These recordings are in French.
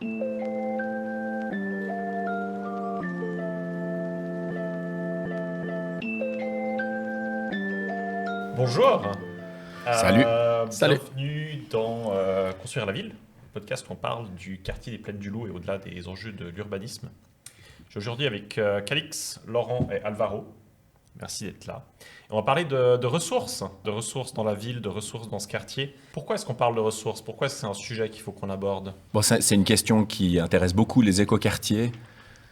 Bonjour, Salut. Salut. bienvenue dans Construire la ville, le podcast où on parle du quartier des Plaines du Loup et au-delà des enjeux de l'urbanisme. Je suis aujourd'hui avec Calix, Laurent et Alvaro. Merci d'être là. Et on va parler de ressources dans la ville, de ressources dans ce quartier. Pourquoi est-ce qu'on parle de ressources? Pourquoi est-ce que c'est un sujet qu'il faut qu'on aborde? Bon, c'est une question qui intéresse beaucoup les écoquartiers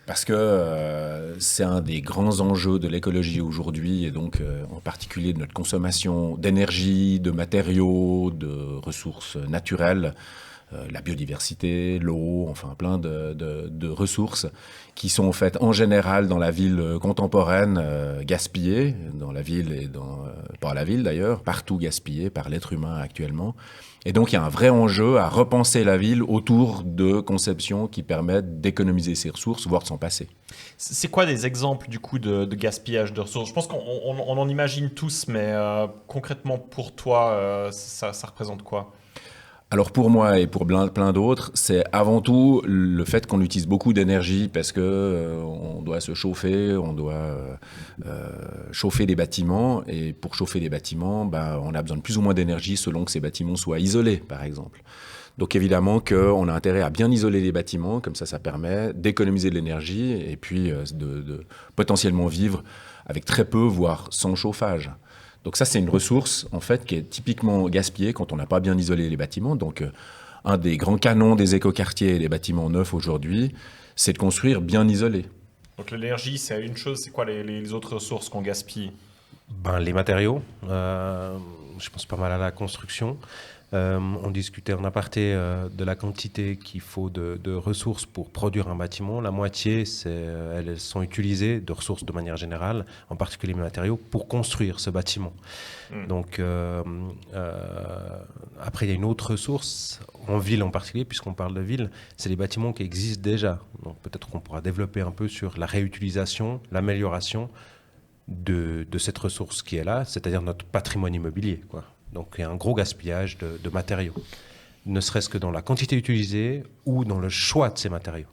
parce que c'est un des grands enjeux de l'écologie aujourd'hui et donc en particulier de notre consommation d'énergie, de matériaux, de ressources naturelles, la biodiversité, l'eau, enfin plein de ressources qui sont en fait en général dans la ville contemporaine gaspillées, dans la ville et par la ville d'ailleurs, partout gaspillées par l'être humain actuellement. Et donc, il y a un vrai enjeu à repenser la ville autour de conceptions qui permettent d'économiser ces ressources, voire de s'en passer. C'est quoi des exemples du coup de gaspillage de ressources? Je pense qu'on en imagine tous, mais concrètement pour toi, ça représente quoi? Alors pour moi et pour plein d'autres, c'est avant tout le fait qu'on utilise beaucoup d'énergie parce que on doit se chauffer, on doit chauffer des bâtiments et pour chauffer des bâtiments, on a besoin de plus ou moins d'énergie selon que ces bâtiments soient isolés, par exemple. Donc évidemment qu'on a intérêt à bien isoler les bâtiments, comme ça permet d'économiser de l'énergie et puis de potentiellement vivre avec très peu, voire sans chauffage. Donc ça, c'est une ressource en fait qui est typiquement gaspillée quand on n'a pas bien isolé les bâtiments. Donc un des grands canons des écoquartiers et des bâtiments neufs aujourd'hui, c'est de construire bien isolé. Donc l'énergie, c'est une chose, c'est quoi les autres ressources qu'on gaspille? Les matériaux, je pense pas mal à la construction. On discutait en aparté de la quantité qu'il faut de ressources pour produire un bâtiment. La moitié, elles sont utilisées de ressources de manière générale, en particulier les matériaux, pour construire ce bâtiment. Donc, après, il y a une autre ressource, en ville en particulier, puisqu'on parle de ville, c'est les bâtiments qui existent déjà. Donc peut-être qu'on pourra développer un peu sur la réutilisation, l'amélioration de cette ressource qui est là, c'est-à-dire notre patrimoine immobilier, quoi. Donc il y a un gros gaspillage de matériaux, ne serait-ce que dans la quantité utilisée ou dans le choix de ces matériaux.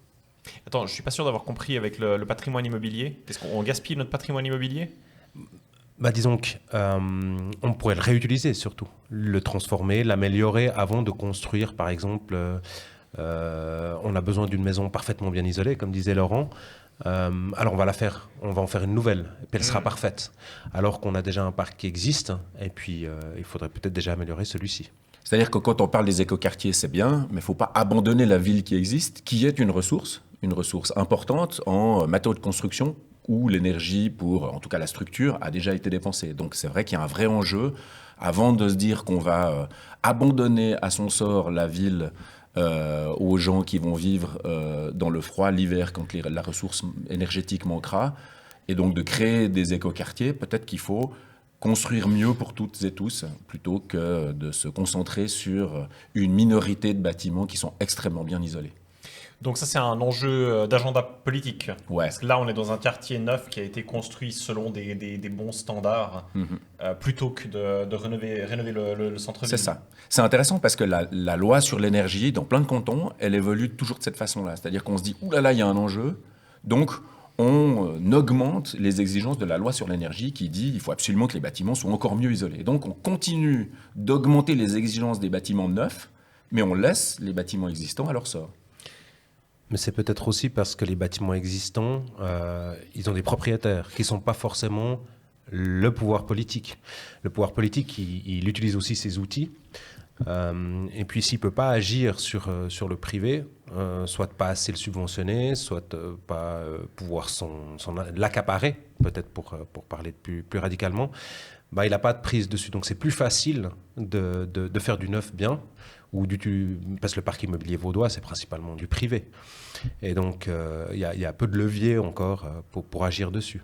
Attends, je suis pas sûr d'avoir compris avec le patrimoine immobilier. Est-ce qu'on gaspille notre patrimoine immobilier? Disons qu'on pourrait le réutiliser surtout, le transformer, l'améliorer avant de construire, par exemple, on a besoin d'une maison parfaitement bien isolée, comme disait Laurent. Alors on va en faire une nouvelle, et puis elle sera parfaite. Alors qu'on a déjà un parc qui existe, et puis il faudrait peut-être déjà améliorer celui-ci. C'est-à-dire que quand on parle des écoquartiers, c'est bien, mais il ne faut pas abandonner la ville qui existe, qui est une ressource importante en matériaux de construction, où l'énergie pour, en tout cas la structure, a déjà été dépensée. Donc c'est vrai qu'il y a un vrai enjeu, avant de se dire qu'on va abandonner à son sort la ville aux gens qui vont vivre dans le froid l'hiver quand la ressource énergétique manquera, et donc de créer des écoquartiers, peut-être qu'il faut construire mieux pour toutes et tous, plutôt que de se concentrer sur une minorité de bâtiments qui sont extrêmement bien isolés. Donc ça, c'est un enjeu d'agenda politique. Ouais. Parce que là, on est dans un quartier neuf qui a été construit selon des bons standards, plutôt que de rénover le centre-ville. C'est ça. C'est intéressant parce que la loi sur l'énergie, dans plein de cantons, elle évolue toujours de cette façon-là. C'est-à-dire qu'on se dit, oulala, il y a un enjeu, donc on augmente les exigences de la loi sur l'énergie qui dit qu'il faut absolument que les bâtiments soient encore mieux isolés. Donc on continue d'augmenter les exigences des bâtiments neufs, mais on laisse les bâtiments existants à leur sort. Mais c'est peut-être aussi parce que les bâtiments existants, ils ont des propriétaires qui ne sont pas forcément le pouvoir politique. Le pouvoir politique, il utilise aussi ses outils. Et puis s'il ne peut pas agir sur le privé, soit pas assez le subventionner, soit pas pouvoir l'accaparer, peut-être pour parler plus radicalement, il n'a pas de prise dessus. Donc c'est plus facile de faire du neuf bien, parce que le parc immobilier vaudois, c'est principalement du privé. Et donc il y a peu de levier encore pour agir dessus.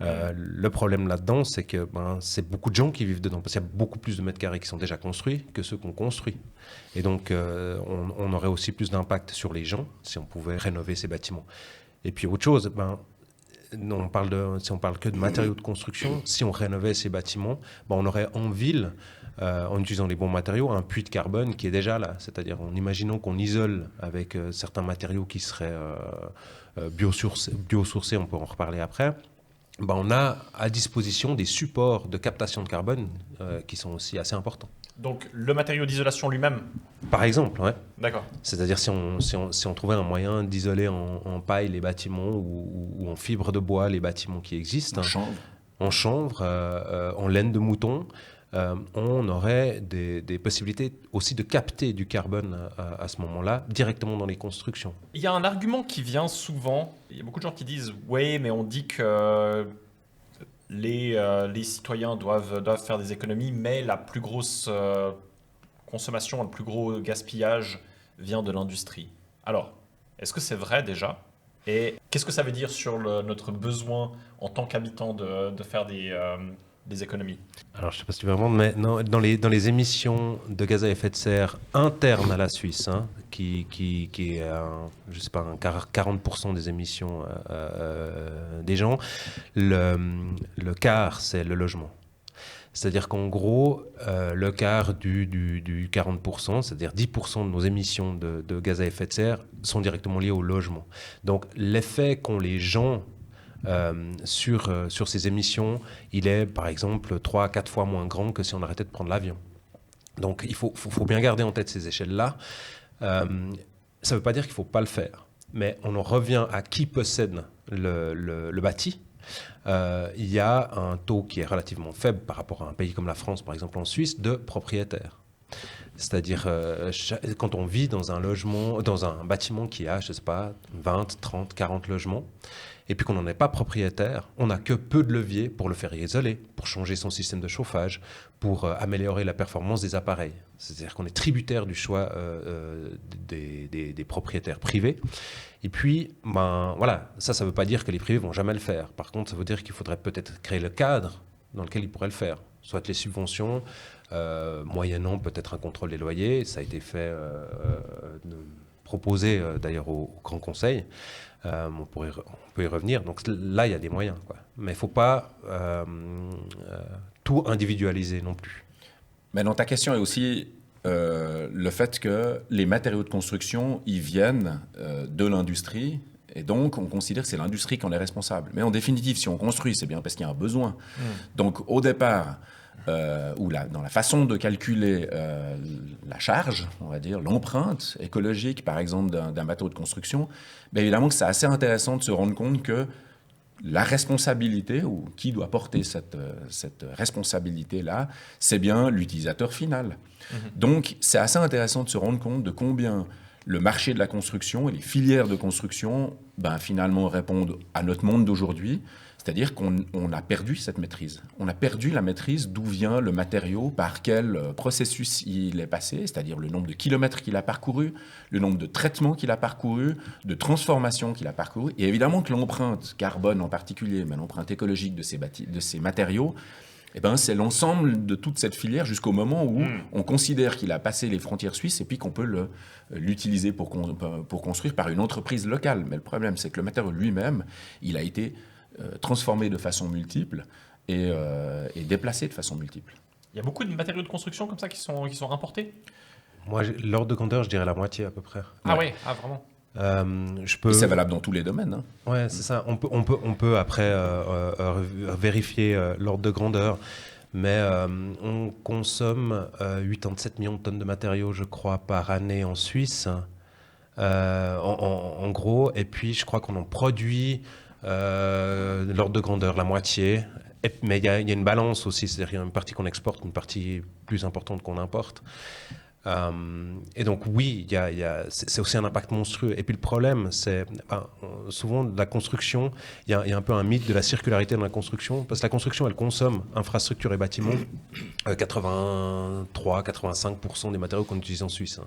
Le problème là-dedans, c'est que c'est beaucoup de gens qui vivent dedans, parce qu'il y a beaucoup plus de mètres carrés qui sont déjà construits que ceux qu'on construit. Et donc, on aurait aussi plus d'impact sur les gens si on pouvait rénover ces bâtiments. Et puis, autre chose, si on parle que de matériaux de construction, si on rénovait ces bâtiments, on aurait en ville en utilisant les bons matériaux, un puits de carbone qui est déjà là. C'est-à-dire en imaginant qu'on isole avec certains matériaux qui seraient biosourcés, on peut en reparler après. On a à disposition des supports de captation de carbone qui sont aussi assez importants. Donc le matériau d'isolation lui-même. Par exemple, ouais. D'accord. C'est-à-dire si on trouvait un moyen d'isoler en paille les bâtiments ou en fibre de bois les bâtiments qui existent, en chanvre, en laine de mouton, on aurait des possibilités aussi de capter du carbone à ce moment-là directement dans les constructions. Il y a un argument qui vient souvent. Il y a beaucoup de gens qui disent « Oui, mais on dit que les citoyens doivent faire des économies, mais la plus grosse consommation, le plus gros gaspillage vient de l'industrie. » Alors, est-ce que c'est vrai déjà? Et qu'est-ce que ça veut dire sur notre besoin en tant qu'habitant de faire des économies? Alors, je ne sais pas si tu veux répondre, mais non, dans les émissions de gaz à effet de serre internes à la Suisse, qui est, je sais pas, 40% des émissions des gens, le quart, c'est le logement. C'est-à-dire qu'en gros, le quart du 40%, c'est-à-dire 10% de nos émissions de gaz à effet de serre, sont directement liées au logement. Donc, l'effet qu'ont les gens sur ces émissions, il est par exemple 3 à 4 fois moins grand que si on arrêtait de prendre l'avion. Donc il faut bien garder en tête ces échelles-là. Ça ne veut pas dire qu'il ne faut pas le faire, mais on en revient à qui possède le bâti. Il y a un taux qui est relativement faible par rapport à un pays comme la France, par exemple en Suisse, de propriétaires. C'est-à-dire, quand on vit dans un logement, dans un bâtiment qui a, je ne sais pas, 20, 30, 40 logements, et puis qu'on n'en est pas propriétaire, on n'a que peu de leviers pour le faire isoler, pour changer son système de chauffage, pour améliorer la performance des appareils. C'est-à-dire qu'on est tributaire du choix des propriétaires privés. Et puis, voilà, ça ne veut pas dire que les privés ne vont jamais le faire. Par contre, ça veut dire qu'il faudrait peut-être créer le cadre dans lequel ils pourraient le faire. Soit les subventions, moyennant peut-être un contrôle des loyers. Ça a été fait, proposé d'ailleurs au Grand Conseil. On peut y revenir. Donc là, il y a des moyens, quoi. Mais il ne faut pas tout individualiser non plus. Mais dans ta question est aussi le fait que les matériaux de construction, ils viennent de l'industrie. Et donc, on considère que c'est l'industrie qui en est responsable. Mais en définitive, si on construit, c'est bien parce qu'il y a un besoin. Donc, au départ, dans la façon de calculer la charge, on va dire, l'empreinte écologique, par exemple, d'un bateau de construction, bien évidemment que c'est assez intéressant de se rendre compte que la responsabilité, ou qui doit porter cette responsabilité-là, c'est bien l'utilisateur final. Donc, c'est assez intéressant de se rendre compte de combien le marché de la construction et les filières de construction, finalement, répondent à notre monde d'aujourd'hui. C'est-à-dire qu'on a perdu cette maîtrise. On a perdu la maîtrise d'où vient le matériau, par quel processus il est passé, c'est-à-dire le nombre de kilomètres qu'il a parcouru, le nombre de traitements qu'il a parcouru, de transformations qu'il a parcouru. Et évidemment que l'empreinte carbone en particulier, mais l'empreinte écologique de ces matériaux, c'est l'ensemble de toute cette filière jusqu'au moment où on considère qu'il a passé les frontières suisses et puis qu'on peut l'utiliser pour construire par une entreprise locale. Mais le problème, c'est que le matériau lui-même, il a été transformés de façon multiple et déplacés de façon multiple. Il y a beaucoup de matériaux de construction comme ça qui sont importés? Moi, l'ordre de grandeur, je dirais la moitié à peu près. Ah ouais, vraiment. Et c'est valable dans tous les domaines. Ouais, c'est ça. On peut après vérifier l'ordre de grandeur, mais on consomme 87 millions de tonnes de matériaux, je crois, par année en Suisse, en gros. Et puis, je crois qu'on en produit l'ordre de grandeur, la moitié. Mais il y a une balance aussi, c'est-à-dire qu'il y a une partie qu'on exporte, une partie plus importante qu'on importe. Et donc oui, c'est aussi un impact monstrueux. Et puis le problème, c'est souvent de la construction, il y a un peu un mythe de la circularité dans la construction, parce que la construction, elle consomme infrastructures et bâtiments 83-85% des matériaux qu'on utilise en Suisse.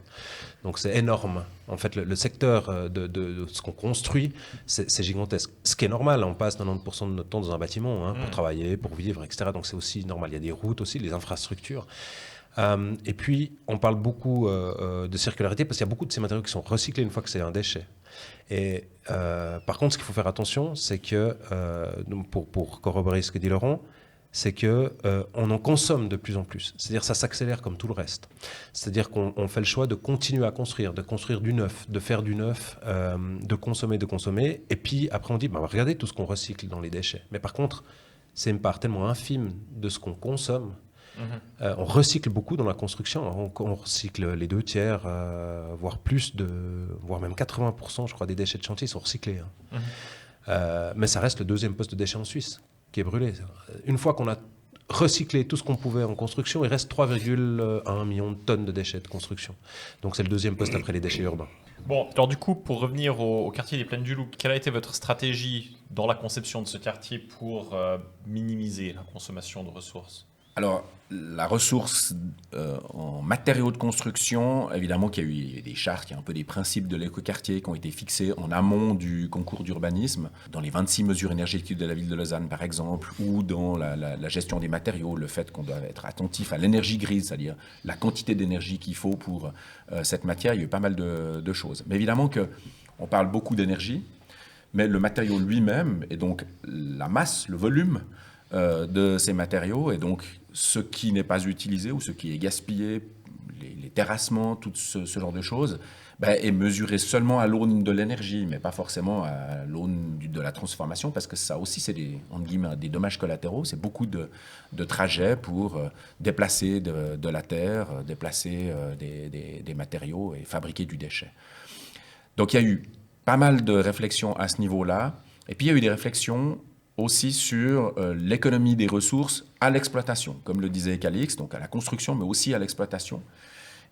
Donc c'est énorme. En fait, le secteur de ce qu'on construit, c'est gigantesque. Ce qui est normal, on passe 90% de notre temps dans un bâtiment pour travailler, pour vivre, etc. Donc c'est aussi normal. Il y a des routes aussi, les infrastructures. Et puis, on parle beaucoup de circularité parce qu'il y a beaucoup de ces matériaux qui sont recyclés une fois que c'est un déchet. Et par contre, ce qu'il faut faire attention, c'est que, pour corroborer ce que dit Laurent, c'est que on en consomme de plus en plus. C'est-à-dire ça s'accélère comme tout le reste. C'est-à-dire qu'on fait le choix de continuer à construire, de construire du neuf, de faire du neuf, de consommer. Et puis après on dit, bah, regardez tout ce qu'on recycle dans les déchets. Mais par contre, c'est une part tellement infime de ce qu'on consomme. On recycle beaucoup dans la construction. On recycle les 2/3, voire plus, voire même 80%, je crois, des déchets de chantier sont recyclés. Mais ça reste le deuxième poste de déchets en Suisse qui est brûlé. Une fois qu'on a recyclé tout ce qu'on pouvait en construction, il reste 3,1 millions de tonnes de déchets de construction. Donc c'est le deuxième poste après les déchets urbains. Bon, alors du coup, pour revenir au quartier des Plaines du Loup, quelle a été votre stratégie dans la conception de ce quartier pour minimiser la consommation de ressources ? Alors, la ressource en matériaux de construction, évidemment qu'il y a eu des chartes, il y a un peu des principes de l'écoquartier qui ont été fixés en amont du concours d'urbanisme, dans les 26 mesures énergétiques de la ville de Lausanne par exemple, ou dans la gestion des matériaux, le fait qu'on doit être attentif à l'énergie grise, c'est-à-dire la quantité d'énergie qu'il faut pour cette matière, il y a eu pas mal de choses. Mais évidemment qu'on parle beaucoup d'énergie, mais le matériau lui-même, et donc la masse, le volume, de ces matériaux, et donc ce qui n'est pas utilisé ou ce qui est gaspillé, les terrassements, tout ce genre de choses, est mesuré seulement à l'aune de l'énergie, mais pas forcément à l'aune de la transformation, parce que ça aussi, c'est entre guillemets, des dommages collatéraux. C'est beaucoup de trajets pour déplacer de la terre, déplacer des matériaux et fabriquer du déchet. Donc il y a eu pas mal de réflexions à ce niveau-là, et puis il y a eu des réflexions aussi sur l'économie des ressources à l'exploitation, comme le disait Calix, donc à la construction, mais aussi à l'exploitation.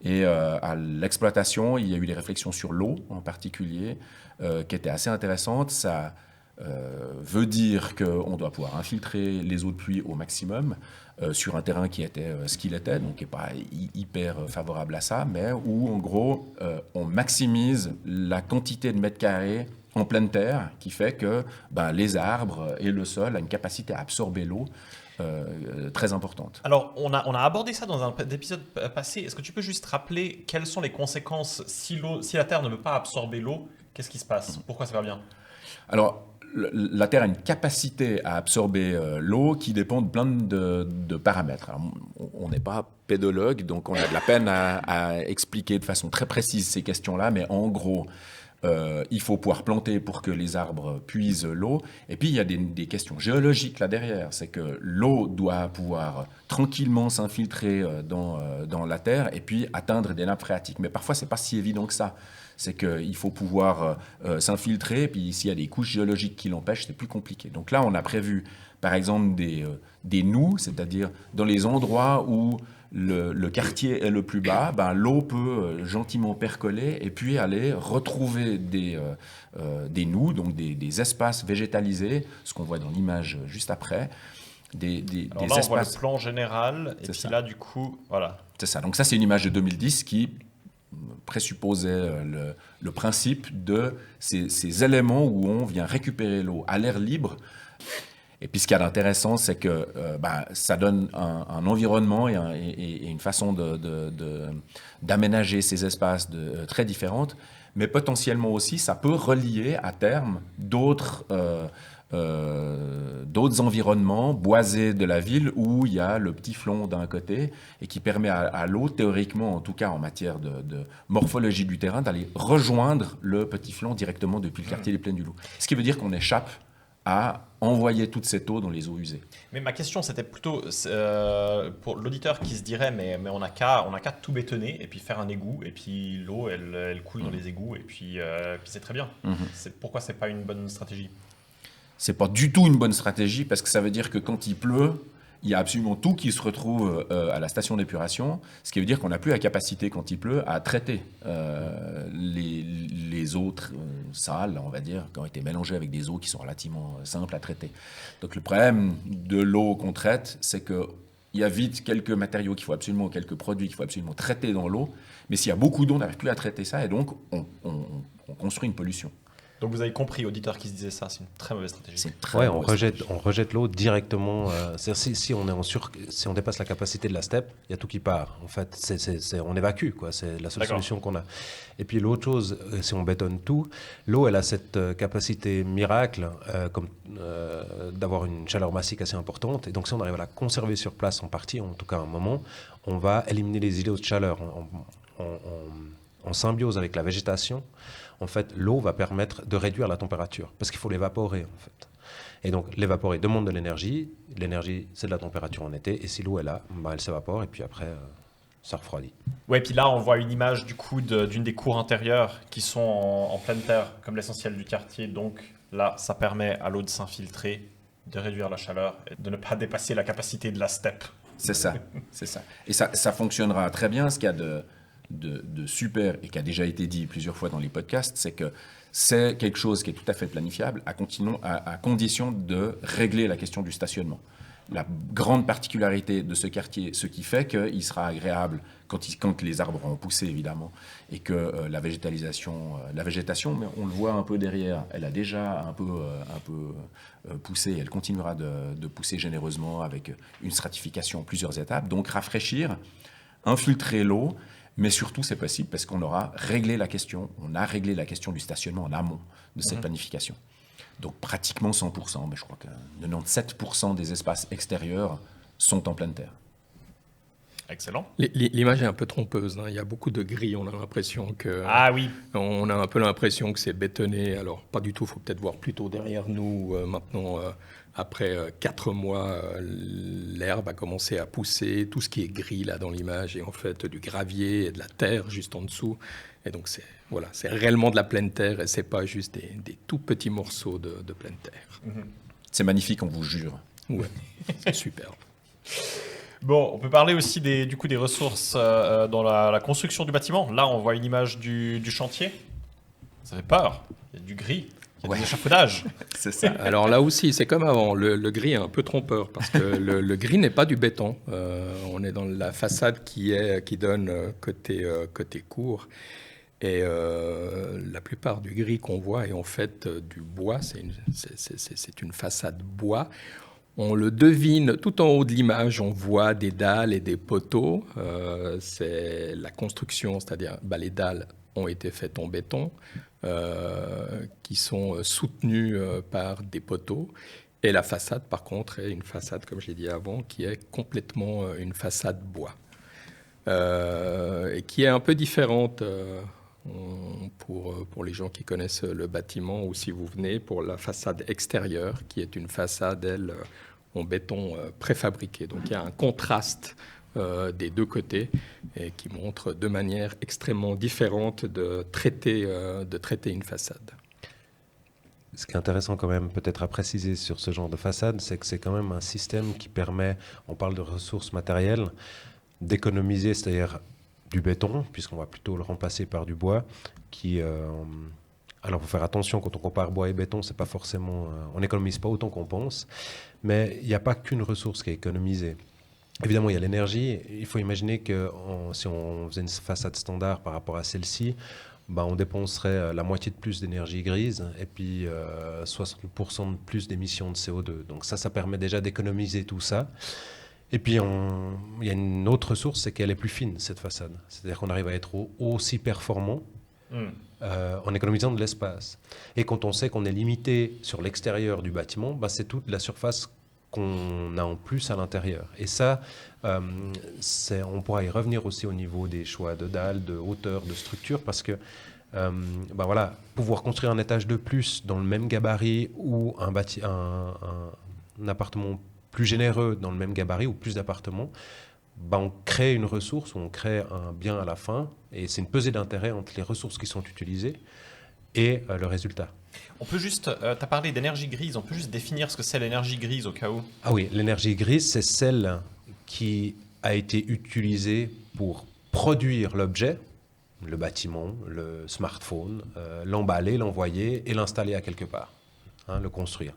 Et à l'exploitation, il y a eu des réflexions sur l'eau en particulier, qui étaient assez intéressantes. Ça veut dire qu'on doit pouvoir infiltrer les eaux de pluie au maximum sur un terrain qui était ce qu'il était, donc qui n'est pas hyper favorable à ça, mais où en gros, on maximise la quantité de mètres carrés en pleine terre, qui fait que les arbres et le sol ont une capacité à absorber l'eau très importante. Alors, on a abordé ça dans un épisode passé. Est-ce que tu peux juste rappeler quelles sont les conséquences si la Terre ne veut pas absorber l'eau? Qu'est-ce qui se passe? Pourquoi ça va bien? Alors, la Terre a une capacité à absorber l'eau qui dépend de plein de paramètres. Alors, on n'est pas pédologue, donc on a de la peine à expliquer de façon très précise ces questions-là, mais en gros, il faut pouvoir planter pour que les arbres puisent l'eau. Et puis, il y a des questions géologiques là derrière. C'est que l'eau doit pouvoir tranquillement s'infiltrer dans la terre et puis atteindre des nappes phréatiques. Mais parfois, ce n'est pas si évident que ça. C'est qu'il faut pouvoir s'infiltrer. Et puis, s'il y a des couches géologiques qui l'empêchent, c'est plus compliqué. Donc là, on a prévu, par exemple, des noues, c'est-à-dire dans les endroits où le quartier est le plus bas, l'eau peut gentiment percoler et puis aller retrouver des noues, donc des espaces végétalisés, ce qu'on voit dans l'image juste après. Alors là, on voit le plan général, et puis là, du coup, voilà. C'est ça. Donc ça, c'est une image de 2010 qui présupposait le principe de ces éléments où on vient récupérer l'eau à l'air libre. Et puis ce qu'il y a d'intéressant, c'est que ça donne un environnement et une façon d'aménager ces espaces très différentes, mais potentiellement aussi, ça peut relier à terme d'autres environnements boisés de la ville où il y a le petit flon d'un côté et qui permet à l'eau, théoriquement, en tout cas en matière de morphologie du terrain, d'aller rejoindre le petit flon directement depuis le quartier des Plaines du Loup. Ce qui veut dire qu'on échappe à envoyer toute cette eau dans les eaux usées. Mais ma question, c'était plutôt pour l'auditeur qui se dirait mais on n'a qu'à tout bétonner et puis faire un égout et puis l'eau elle coule dans les égouts et puis c'est très bien. Pourquoi c'est pas une bonne stratégie? C'est pas du tout une bonne stratégie parce que ça veut dire que quand il pleut, il y a absolument tout qui se retrouve à la station d'épuration, ce qui veut dire qu'on n'a plus la capacité, quand il pleut, à traiter les eaux sales, on va dire, qui ont été mélangées avec des eaux qui sont relativement simples à traiter. Donc le problème de l'eau qu'on traite, c'est qu'il y a vite quelques matériaux quelques produits qu'il faut absolument traiter dans l'eau, mais s'il y a beaucoup d'eau, on n'arrive plus à traiter ça, et donc on construit une pollution. Donc vous avez compris, auditeur qui se disait ça, c'est une très mauvaise stratégie. C'est très Ouais, mauvaise stratégie. on rejette l'eau directement. C'est-à-dire si on dépasse la capacité de la steppe, il y a tout qui part. En fait, on évacue, quoi. C'est la seule D'accord. solution qu'on a. Et puis l'autre chose, si on bétonne tout, l'eau, elle a cette capacité miracle d'avoir une chaleur massique assez importante. Et donc si on arrive à la conserver sur place en partie, en tout cas à un moment, on va éliminer les îlots de chaleur en symbiose avec la végétation. En fait, l'eau va permettre de réduire la température, parce qu'il faut l'évaporer, en fait. Et donc, l'évaporer demande de l'énergie. L'énergie, c'est de la température en été. Et si l'eau est là, elle s'évapore, et puis après, ça refroidit. Ouais, puis là, on voit une image du coup d'une des cours intérieures qui sont en pleine terre, comme l'essentiel du quartier. Donc là, ça permet à l'eau de s'infiltrer, de réduire la chaleur, et de ne pas dépasser la capacité de la steppe. C'est ça, c'est ça. Et ça fonctionnera très bien. Ce qu'il y a de super et qui a déjà été dit plusieurs fois dans les podcasts, c'est que c'est quelque chose qui est tout à fait planifiable à condition de régler la question du stationnement. La grande particularité de ce quartier, ce qui fait qu'il sera agréable quand les arbres ont poussé évidemment et que la végétation, mais on le voit un peu derrière, elle a déjà un peu poussé, elle continuera de pousser généreusement avec une stratification en plusieurs étapes, donc rafraîchir, infiltrer l'eau. Mais surtout, c'est possible parce qu'on aura réglé la question, on a réglé la question du stationnement en amont de cette planification. Donc pratiquement 100%, mais je crois que 97% des espaces extérieurs sont en pleine terre. Excellent. L'image est un peu trompeuse, hein. Il y a beaucoup de gris, on a l'impression que... Ah oui. On a un peu l'impression que c'est bétonné. Alors, pas du tout, il faut peut-être voir plutôt derrière nous. Maintenant, après 4 mois, l'herbe a commencé à pousser. Tout ce qui est gris là dans l'image est en fait du gravier et de la terre juste en dessous. Et donc, c'est réellement de la pleine terre et ce n'est pas juste des tout petits morceaux de pleine terre. C'est magnifique, on vous jure. Ouais, c'est super. Bon, on peut parler aussi des ressources dans la construction du bâtiment. Là, on voit une image du chantier. Ça fait peur. Il y a du gris, il y a des échafaudages. C'est ça. Alors là aussi, c'est comme avant. Le gris est un peu trompeur parce que le gris n'est pas du béton. On est dans la façade qui donne côté cour. Et la plupart du gris qu'on voit est en fait du bois. C'est une façade bois. On le devine tout en haut de l'image, on voit des dalles et des poteaux. C'est la construction, c'est-à-dire les dalles ont été faites en béton, qui sont soutenues par des poteaux. Et la façade, par contre, est une façade, comme je l'ai dit avant, qui est complètement une façade bois. Et qui est un peu différente pour les gens qui connaissent le bâtiment, ou si vous venez, pour la façade extérieure, qui est une façade, elle, en béton préfabriqué. Donc il y a un contraste des deux côtés et qui montre de manière extrêmement différente de traiter une façade. Ce qui est intéressant quand même peut-être à préciser sur ce genre de façade, c'est que c'est quand même un système qui permet, on parle de ressources matérielles, d'économiser, c'est-à-dire du béton, puisqu'on va plutôt le remplacer par du bois, qui... Alors, il faut faire attention, quand on compare bois et béton, c'est pas forcément, on n'économise pas autant qu'on pense, mais il n'y a pas qu'une ressource qui est économisée. Évidemment, il y a l'énergie. Il faut imaginer que si on faisait une façade standard par rapport à celle-ci, on dépenserait la moitié de plus d'énergie grise et puis 60% de plus d'émissions de CO2. Donc ça permet déjà d'économiser tout ça. Et puis, il y a une autre ressource, c'est qu'elle est plus fine, cette façade. C'est-à-dire qu'on arrive à être aussi performant en économisant de l'espace. Et quand on sait qu'on est limité sur l'extérieur du bâtiment, c'est toute la surface qu'on a en plus à l'intérieur. Et ça, on pourra y revenir aussi au niveau des choix de dalles, de hauteur, de structure, parce que pouvoir construire un étage de plus dans le même gabarit ou un appartement plus généreux dans le même gabarit ou plus d'appartements, on crée une ressource, on crée un bien à la fin, et c'est une pesée d'intérêt entre les ressources qui sont utilisées et le résultat. On peut juste, tu as parlé d'énergie grise, on peut juste définir ce que c'est l'énergie grise au cas où. Ah oui, l'énergie grise, c'est celle qui a été utilisée pour produire l'objet, le bâtiment, le smartphone, l'emballer, l'envoyer et l'installer à quelque part, le construire.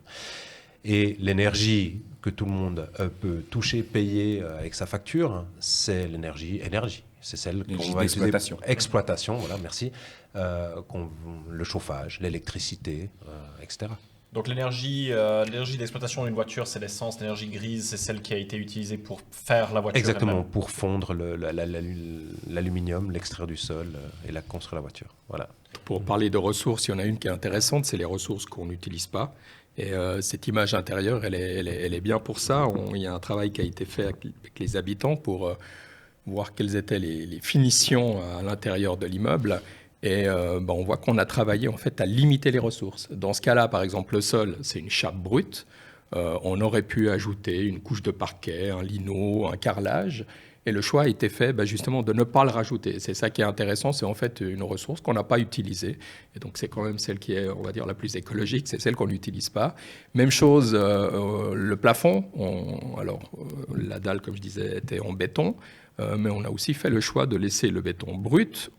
Et l'énergie que tout le monde peut toucher, payer avec sa facture, c'est l'énergie C'est celle L'énergie qu'on va utiliser. d'exploitation. Exploitation, voilà, merci. Le chauffage, l'électricité, etc. Donc l'énergie d'exploitation d'une voiture, c'est l'essence. L'énergie grise, c'est celle qui a été utilisée pour faire la voiture. Exactement, elle-même. pour fondre l'aluminium, l'extraire du sol et construire la voiture. Voilà. Pour parler de ressources, il y en a une qui est intéressante, c'est les ressources qu'on n'utilise pas. Et cette image intérieure, elle est bien pour ça. Il y a un travail qui a été fait avec les habitants pour voir quelles étaient les finitions à l'intérieur de l'immeuble. Et on voit qu'on a travaillé en fait à limiter les ressources. Dans ce cas-là, par exemple, le sol, c'est une chape brute. On aurait pu ajouter une couche de parquet, un lino, un carrelage. Et le choix a été fait justement de ne pas le rajouter. C'est ça qui est intéressant, c'est en fait une ressource qu'on n'a pas utilisée. Et donc c'est quand même celle qui est, on va dire, la plus écologique, c'est celle qu'on n'utilise pas. Même chose, le plafond. La dalle, comme je disais, était en béton. Mais on a aussi fait le choix de laisser le béton brut.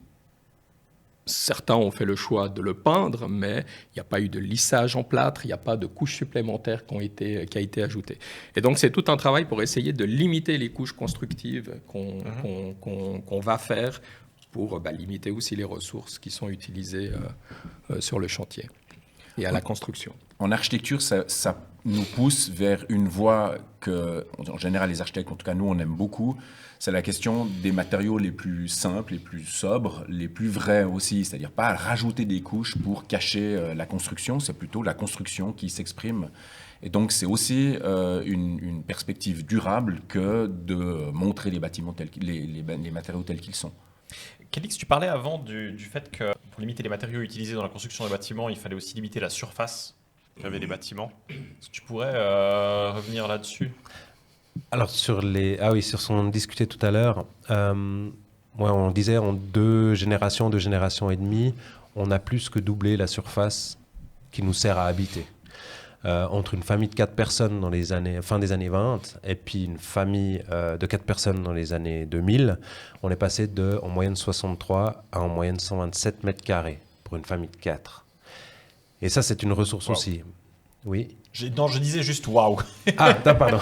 Certains ont fait le choix de le peindre, mais il n'y a pas eu de lissage en plâtre, il n'y a pas de couches supplémentaires qui a été ajoutée. Et donc, c'est tout un travail pour essayer de limiter les couches constructives qu'on va faire pour limiter aussi les ressources qui sont utilisées sur le chantier et à la construction. En architecture, ça nous pousse vers une voie que, en général, les architectes, en tout cas nous, on aime beaucoup. C'est la question des matériaux les plus simples, les plus sobres, les plus vrais aussi. C'est-à-dire pas rajouter des couches pour cacher la construction, c'est plutôt la construction qui s'exprime. Et donc c'est aussi une perspective durable que de montrer les bâtiments les matériaux tels qu'ils sont. Calix, tu parlais avant du fait que pour limiter les matériaux utilisés dans la construction des bâtiments, il fallait aussi limiter la surface qu'avaient les bâtiments. Est-ce que tu pourrais revenir là-dessus ? Alors sur ce qu'on discutait tout à l'heure, on disait en 2 générations et demie, on a plus que doublé la surface qui nous sert à habiter. Entre une famille de 4 personnes dans fin des années 20 et puis une famille de 4 personnes dans les années 2000, on est passé de en moyenne 63 à en moyenne 127 mètres carrés pour une famille de 4. Et ça, c'est une ressource aussi. Oui. Non, je disais juste waouh. Ah, pardon.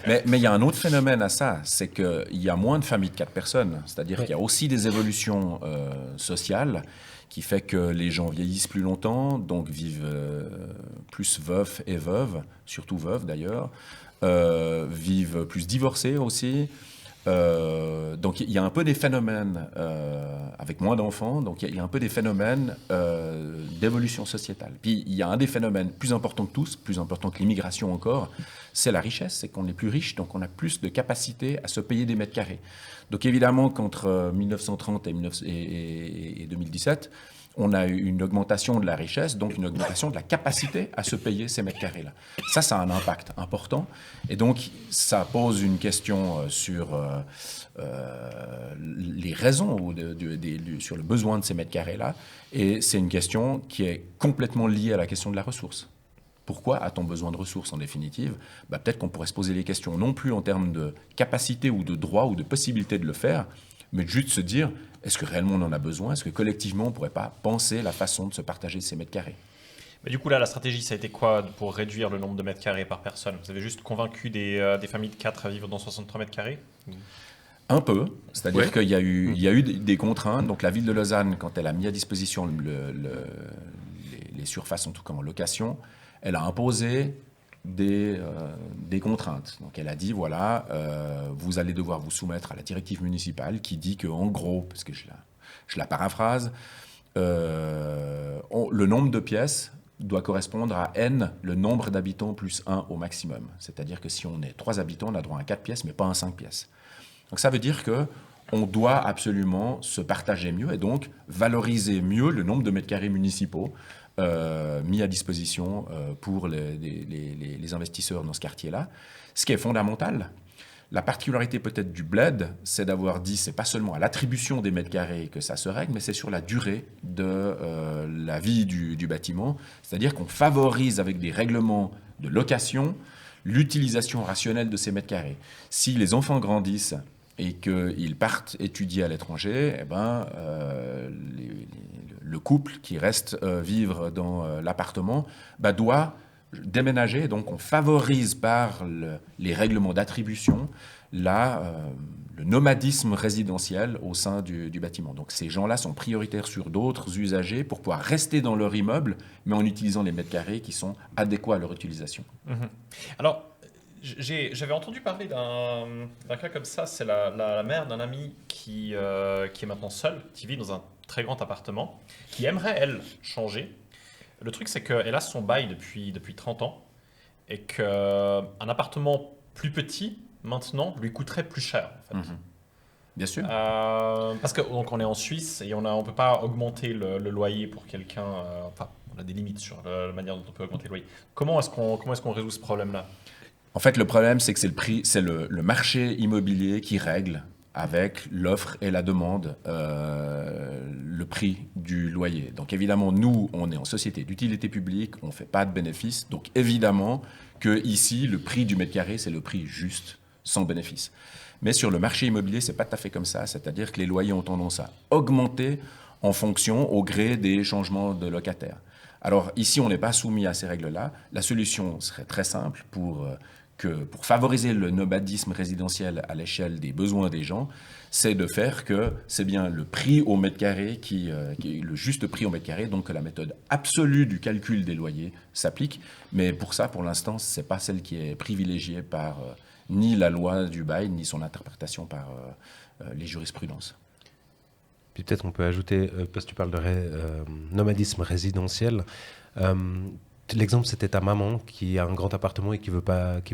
Mais il y a un autre phénomène à ça, c'est qu'il y a moins de familles de 4 personnes. C'est-à-dire qu'il y a aussi des évolutions sociales qui fait que les gens vieillissent plus longtemps, donc vivent plus veufs et veuves, surtout veuves d'ailleurs, vivent plus divorcés aussi. Donc il y a un peu des phénomènes avec moins d'enfants, donc il y a un peu des phénomènes d'évolution sociétale. Puis il y a un des phénomènes plus importants que tous, plus important que l'immigration encore, c'est la richesse, c'est qu'on est plus riche, donc on a plus de capacité à se payer des mètres carrés. Donc évidemment qu'entre 1930 et 2017, on a eu une augmentation de la richesse, donc une augmentation de la capacité à se payer ces mètres carrés-là. Ça a un impact important. Et donc, ça pose une question sur les raisons sur le besoin de ces mètres carrés-là. Et c'est une question qui est complètement liée à la question de la ressource. Pourquoi a-t-on besoin de ressources en définitive ? Peut-être qu'on pourrait se poser les questions non plus en termes de capacité ou de droit ou de possibilité de le faire, mais juste se dire, est-ce que réellement on en a besoin ? Est-ce que collectivement on ne pourrait pas penser la façon de se partager ces mètres carrés ? Mais du coup là, la stratégie, ça a été quoi pour réduire le nombre de mètres carrés par personne ? Vous avez juste convaincu des familles de 4 à vivre dans 63 mètres carrés ? Un peu, c'est-à-dire Ouais. qu'il y a eu des contraintes. Donc la ville de Lausanne, quand elle a mis à disposition les surfaces, en tout cas en location, elle a imposé des contraintes. Donc elle a dit, voilà, vous allez devoir vous soumettre à la directive municipale qui dit qu'en gros, parce que je la paraphrase, le nombre de pièces doit correspondre à n, le nombre d'habitants plus 1 au maximum. C'est-à-dire que si on est 3 habitants, on a droit à 4 pièces, mais pas à 5 pièces. Donc ça veut dire qu'on doit absolument se partager mieux et donc valoriser mieux le nombre de mètres carrés municipaux mis à disposition pour les investisseurs dans ce quartier-là. Ce qui est fondamental. La particularité peut-être du bled, c'est d'avoir dit, c'est pas seulement à l'attribution des mètres carrés que ça se règle, mais c'est sur la durée de la vie du bâtiment. C'est-à-dire qu'on favorise avec des règlements de location l'utilisation rationnelle de ces mètres carrés. Si les enfants grandissent et qu'ils partent étudier à l'étranger, le couple qui reste vivre dans l'appartement doit déménager. Donc on favorise par les règlements d'attribution le nomadisme résidentiel au sein du bâtiment. Donc ces gens-là sont prioritaires sur d'autres usagers pour pouvoir rester dans leur immeuble, mais en utilisant les mètres carrés qui sont adéquats à leur utilisation. Alors, j'avais entendu parler d'un cas comme ça. C'est la mère d'un ami qui est maintenant seule, qui vit dans un très grand appartement, qui aimerait, elle, changer. Le truc, c'est qu'elle a son bail depuis 30 ans et qu'un appartement plus petit, maintenant, lui coûterait plus cher, en fait. Bien sûr. Parce que donc on est en Suisse et on peut pas augmenter le loyer pour quelqu'un. Enfin, on a des limites sur la manière dont on peut augmenter le loyer. Comment est-ce qu'on résout ce problème-là? En fait, le problème, c'est que c'est le marché immobilier qui règle avec l'offre et la demande le prix du loyer. Donc évidemment, nous, on est en société d'utilité publique, on ne fait pas de bénéfices. Donc évidemment que ici, le prix du mètre carré, c'est le prix juste, sans bénéfice. Mais sur le marché immobilier, ce n'est pas tout à fait comme ça. C'est-à-dire que les loyers ont tendance à augmenter en fonction, au gré des changements de locataires. Alors ici, on n'est pas soumis à ces règles-là. La solution serait très simple pour favoriser le nomadisme résidentiel à l'échelle des besoins des gens, c'est de faire que c'est bien le prix au mètre carré qui est le juste prix au mètre carré, donc que la méthode absolue du calcul des loyers s'applique. Mais pour ça, pour l'instant, ce n'est pas celle qui est privilégiée par ni la loi du bail, ni son interprétation par les jurisprudences. Puis peut-être on peut ajouter, parce que tu parles de nomadisme résidentiel, l'exemple, c'était ta maman qui a un grand appartement et qui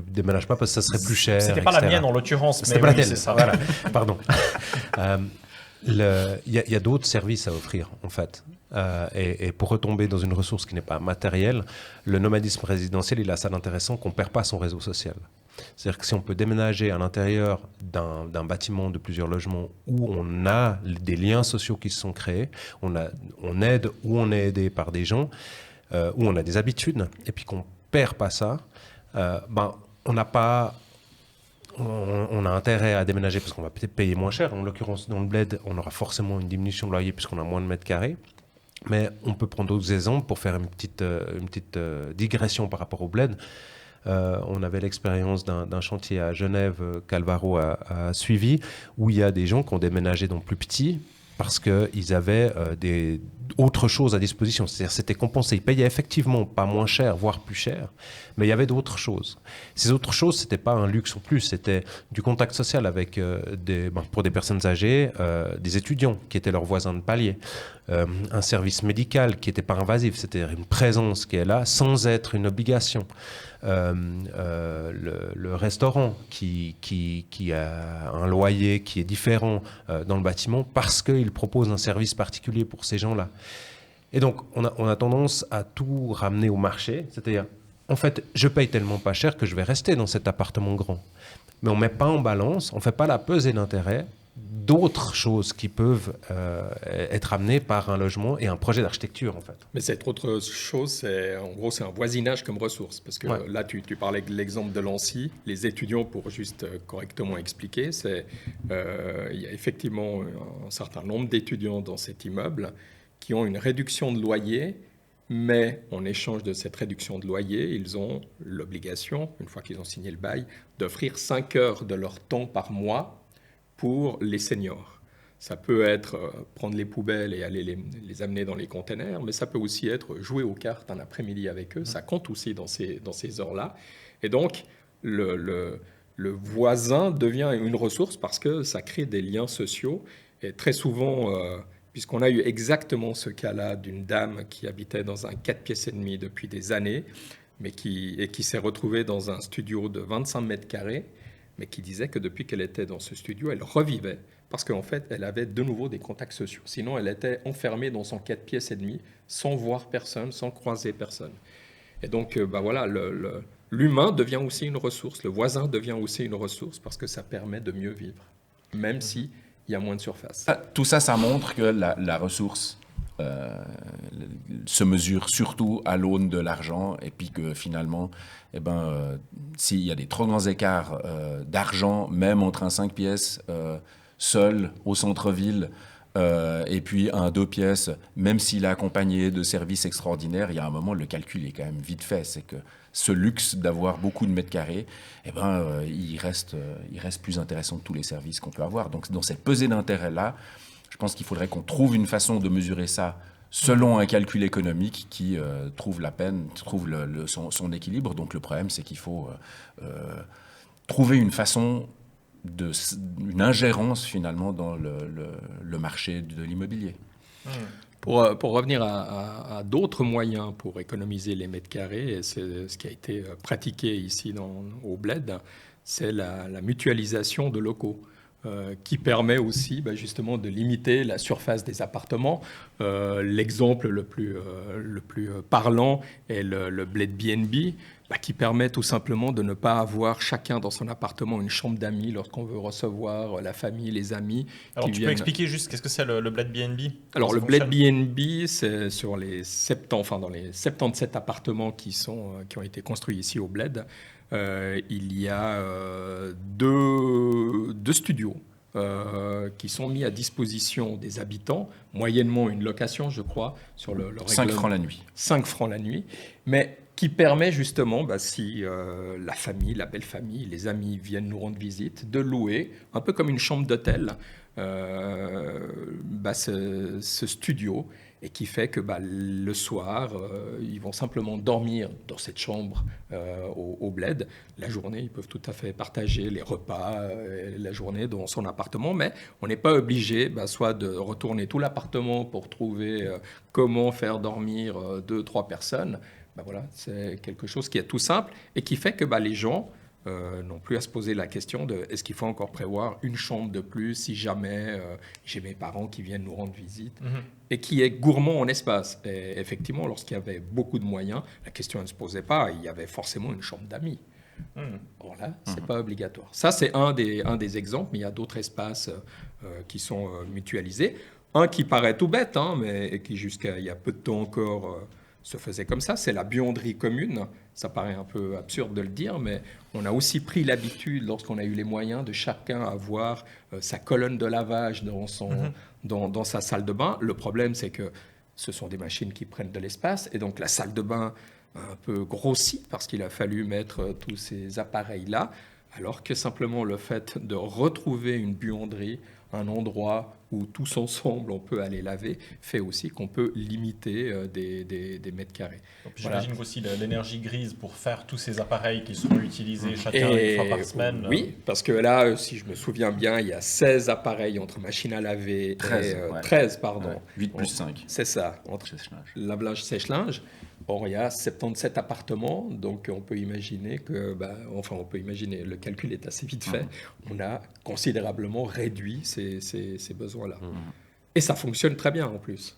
déménage pas parce que ça serait plus cher. C'était pas la mienne en l'occurrence, mais c'était pas la tienne. c'est ça. Voilà. Pardon. Il y a d'autres services à offrir, en fait. Et pour retomber dans une ressource qui n'est pas matérielle, le nomadisme résidentiel, il a ça d'intéressant qu'on ne perd pas son réseau social. C'est-à-dire que si on peut déménager à l'intérieur d'un bâtiment de plusieurs logements où on a des liens sociaux qui se sont créés, on aide ou on est aidé par des gens, où on a des habitudes, et puis qu'on ne perd pas ça, on a intérêt à déménager parce qu'on va peut-être payer moins cher. En l'occurrence, dans le bled, on aura forcément une diminution de loyer puisqu'on a moins de mètres carrés. Mais on peut prendre d'autres exemples pour faire une petite digression par rapport au bled. On avait l'expérience d'un chantier à Genève qu'Alvaro a suivi, où il y a des gens qui ont déménagé dans plus petit parce qu'ils avaient autre chose à disposition. C'est-à-dire c'était compensé. Ils payaient effectivement pas moins cher, voire plus cher, mais il y avait d'autres choses. Ces autres choses, c'était pas un luxe en plus, c'était du contact social avec, pour des personnes âgées, des étudiants qui étaient leurs voisins de palier, un service médical qui n'était pas invasif, c'est-à-dire une présence qui est là sans être une obligation. Le restaurant qui a un loyer qui est différent dans le bâtiment parce qu'il propose un service particulier pour ces gens-là. Et donc, on a tendance à tout ramener au marché, c'est-à-dire, en fait, je paye tellement pas cher que je vais rester dans cet appartement grand. Mais on ne met pas en balance, on ne fait pas la pesée d'intérêt d'autres choses qui peuvent être amenées par un logement et un projet d'architecture, en fait. Mais cette autre chose, c'est un voisinage comme ressource. Parce que là, tu parlais de l'exemple de Lancy. Les étudiants, pour juste correctement expliquer, il y a effectivement un certain nombre d'étudiants dans cet immeuble qui ont une réduction de loyer, mais en échange de cette réduction de loyer, ils ont l'obligation, une fois qu'ils ont signé le bail, d'offrir 5 heures de leur temps par mois pour les seniors. Ça peut être prendre les poubelles et aller les amener dans les containers, mais ça peut aussi être jouer aux cartes un après-midi avec eux. Ça compte aussi dans ces heures-là. Et donc, le voisin devient une ressource parce que ça crée des liens sociaux. Et très souvent, puisqu'on a eu exactement ce cas-là d'une dame qui habitait dans un 4 pièces et demi depuis des années, mais qui s'est retrouvée dans un studio de 25 mètres carrés, mais qui disait que depuis qu'elle était dans ce studio, elle revivait parce qu'en fait, elle avait de nouveau des contacts sociaux. Sinon, elle était enfermée dans son 4 pièces et demi, sans voir personne, sans croiser personne. Et donc, voilà, l'humain devient aussi une ressource, le voisin devient aussi une ressource parce que ça permet de mieux vivre, même s'il y a moins de surface. Tout ça, ça montre que la ressource se mesure surtout à l'aune de l'argent et puis que finalement, s'il y a des trop grands écarts d'argent, même entre un 5 pièces seul au centre-ville et puis un 2 pièces, même s'il est accompagné de services extraordinaires, il y a un moment, le calcul est quand même vite fait. C'est que ce luxe d'avoir beaucoup de mètres carrés, il reste plus intéressant que tous les services qu'on peut avoir. Donc, dans cette pesée d'intérêt-là, je pense qu'il faudrait qu'on trouve une façon de mesurer ça selon un calcul économique qui trouve son équilibre. Donc, le problème, c'est qu'il faut trouver une façon une ingérence finalement dans le marché de l'immobilier. Pour revenir à d'autres moyens pour économiser les mètres carrés, et c'est ce qui a été pratiqué ici au Bled, c'est la mutualisation de locaux. Qui permet aussi justement de limiter la surface des appartements. L'exemple le plus parlant est le Bled BNB, qui permet tout simplement de ne pas avoir chacun dans son appartement une chambre d'amis lorsqu'on veut recevoir la famille, les amis. Alors tu peux expliquer juste qu'est-ce que c'est le Bled BNB? Alors le Bled BNB, c'est sur dans les 77 appartements qui ont été construits ici au Bled. Il y a deux studios qui sont mis à disposition des habitants, moyennement une location, je crois, sur le 5 francs la nuit. 5 francs la nuit, mais qui permet justement, si la famille, la belle famille, les amis viennent nous rendre visite, de louer, un peu comme une chambre d'hôtel, ce studio, et qui fait que le soir, ils vont simplement dormir dans cette chambre au Bled. La journée, ils peuvent tout à fait partager les repas, la journée dans son appartement, mais on n'est pas obligé soit de retourner tout l'appartement pour trouver comment faire dormir 2-3 personnes. Voilà, c'est quelque chose qui est tout simple et qui fait que les gens n'ont plus à se poser la question de est-ce qu'il faut encore prévoir une chambre de plus si jamais j'ai mes parents qui viennent nous rendre visite, et qui est gourmand en espace. Et effectivement, lorsqu'il y avait beaucoup de moyens, la question ne se posait pas, il y avait forcément une chambre d'amis. Bon, là, c'est pas obligatoire. Ça, c'est un des exemples, mais il y a d'autres espaces qui sont mutualisés. Un qui paraît tout bête, mais qui jusqu'à il y a peu de temps encore se faisait comme ça, c'est la buanderie commune. Ça paraît un peu absurde de le dire, mais on a aussi pris l'habitude, lorsqu'on a eu les moyens, de chacun avoir sa colonne de lavage dans sa salle de bain. Le problème, c'est que ce sont des machines qui prennent de l'espace, et donc la salle de bain a un peu grossi parce qu'il a fallu mettre tous ces appareils-là, alors que simplement le fait de retrouver une buanderie, un endroit où tous ensemble on peut aller laver, fait aussi qu'on peut limiter des mètres carrés. Donc, j'imagine aussi l'énergie grise pour faire tous ces appareils qui seront utilisés chacun une fois par semaine. Oui, parce que là, si je me souviens bien, il y a 16 appareils entre machine à laver 13, pardon. Ouais, 8 plus 5. C'est ça, entre lavage, sèche-linge. Or, il y a 77 appartements, donc on peut imaginer que, le calcul est assez vite fait. On a considérablement réduit ces besoins-là. Et ça fonctionne très bien en plus.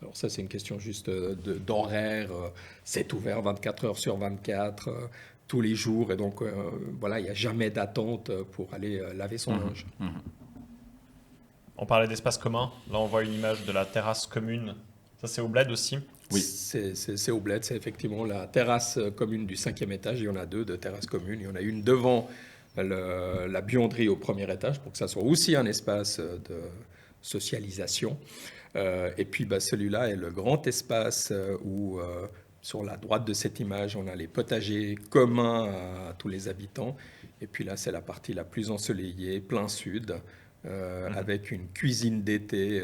Alors ça, c'est une question juste d'horaire. C'est ouvert 24 heures sur 24, tous les jours. Et donc, il n'y a jamais d'attente pour aller laver son linge. On parlait d'espace commun. Là, on voit une image de la terrasse commune. Ça, c'est au Bled aussi? Oui, c'est au Bled. C'est effectivement la terrasse commune du 5e étage. Il y en a 2 de terrasses communes. Il y en a une devant la buanderie au 1er étage pour que ça soit aussi un espace de socialisation. Et puis, celui-là est le grand espace où, sur la droite de cette image, on a les potagers communs à tous les habitants. Et puis là, c'est la partie la plus ensoleillée, plein sud, avec une cuisine d'été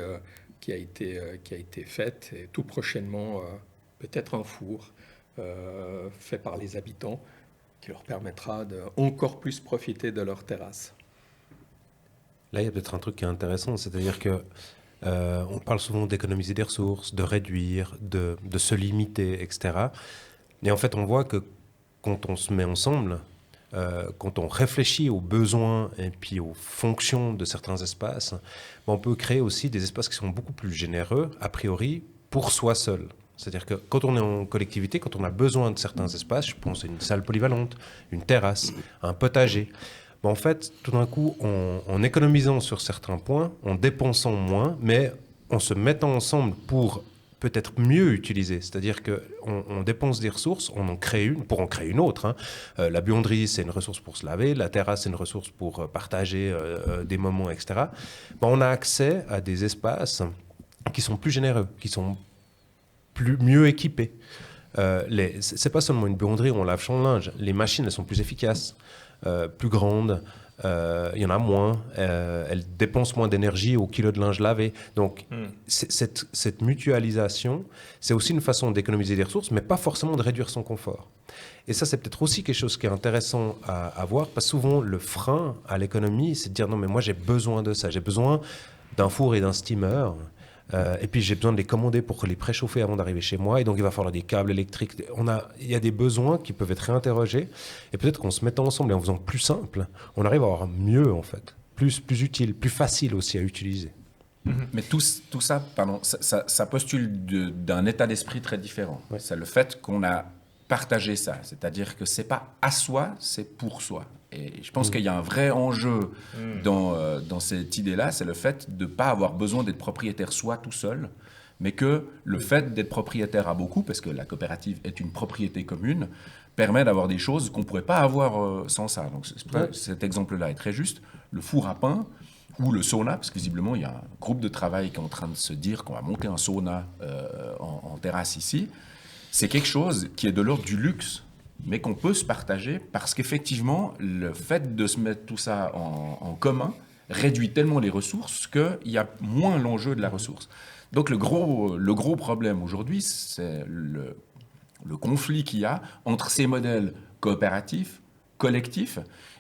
qui a été faite, et tout prochainement peut-être un four fait par les habitants qui leur permettra de encore plus profiter de leur terrasse. Là, il y a peut-être un truc qui est intéressant, c'est-à-dire que on parle souvent d'économiser des ressources, de réduire, de se limiter, etc. Et en fait, on voit que quand on se met ensemble, quand on réfléchit aux besoins et puis aux fonctions de certains espaces, on peut créer aussi des espaces qui sont beaucoup plus généreux, a priori, pour soi seul. C'est-à-dire que quand on est en collectivité, quand on a besoin de certains espaces, je pense à une salle polyvalente, une terrasse, un potager, en fait, tout d'un coup, en économisant sur certains points, en dépensant moins, mais en se mettant ensemble pour peut-être mieux utilisée. C'est-à-dire qu'on dépense des ressources, on en crée une pour en créer une autre. Hein. La buanderie, c'est une ressource pour se laver. La terrasse, c'est une ressource pour partager des moments, etc. On a accès à des espaces qui sont plus généreux, qui sont mieux équipés. C'est pas seulement une buanderie où on lave son linge. Les machines, elles sont plus efficaces, plus grandes. Il y en a moins, elles dépensent moins d'énergie au kilo de linge lavé. Donc, cette mutualisation, c'est aussi une façon d'économiser des ressources, mais pas forcément de réduire son confort. Et ça, c'est peut-être aussi quelque chose qui est intéressant à voir, parce que souvent, le frein à l'économie, c'est de dire non, mais moi, j'ai besoin de ça. J'ai besoin d'un four et d'un steamer. Et puis j'ai besoin de les commander pour les préchauffer avant d'arriver chez moi. Et donc il va falloir des câbles électriques. Il y a des besoins qui peuvent être réinterrogés. Et peut-être qu'en se mettant ensemble et en faisant plus simple, on arrive à avoir mieux en fait. Plus utile, plus facile aussi à utiliser. Mais tout ça, ça postule d'un état d'esprit très différent. Ouais. C'est le fait qu'on a partagé ça. C'est-à-dire que c'est pas à soi, c'est pour soi. Et je pense qu'il y a un vrai enjeu dans cette idée-là, c'est le fait de ne pas avoir besoin d'être propriétaire soi tout seul, mais que le fait d'être propriétaire à beaucoup, parce que la coopérative est une propriété commune, permet d'avoir des choses qu'on ne pourrait pas avoir sans ça. Donc cet exemple-là est très juste. Le four à pain ou le sauna, parce que visiblement il y a un groupe de travail qui est en train de se dire qu'on va monter un sauna en terrasse ici, c'est quelque chose qui est de l'ordre du luxe, mais qu'on peut se partager parce qu'effectivement, le fait de se mettre tout ça en commun réduit tellement les ressources qu'il y a moins l'enjeu de la ressource. Donc le gros problème aujourd'hui, c'est le conflit qu'il y a entre ces modèles coopératifs, collectifs,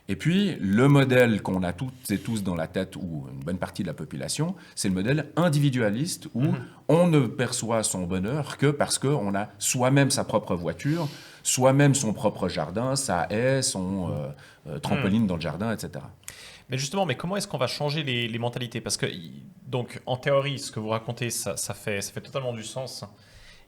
et puis le modèle qu'on a toutes et tous dans la tête, ou une bonne partie de la population, c'est le modèle individualiste où on ne perçoit son bonheur que parce qu'on a soi-même sa propre voiture, soi-même son propre jardin, sa haie, son trampoline dans le jardin, etc. Mais justement, comment est-ce qu'on va changer les mentalités? Parce que, donc, en théorie, ce que vous racontez, ça fait totalement du sens.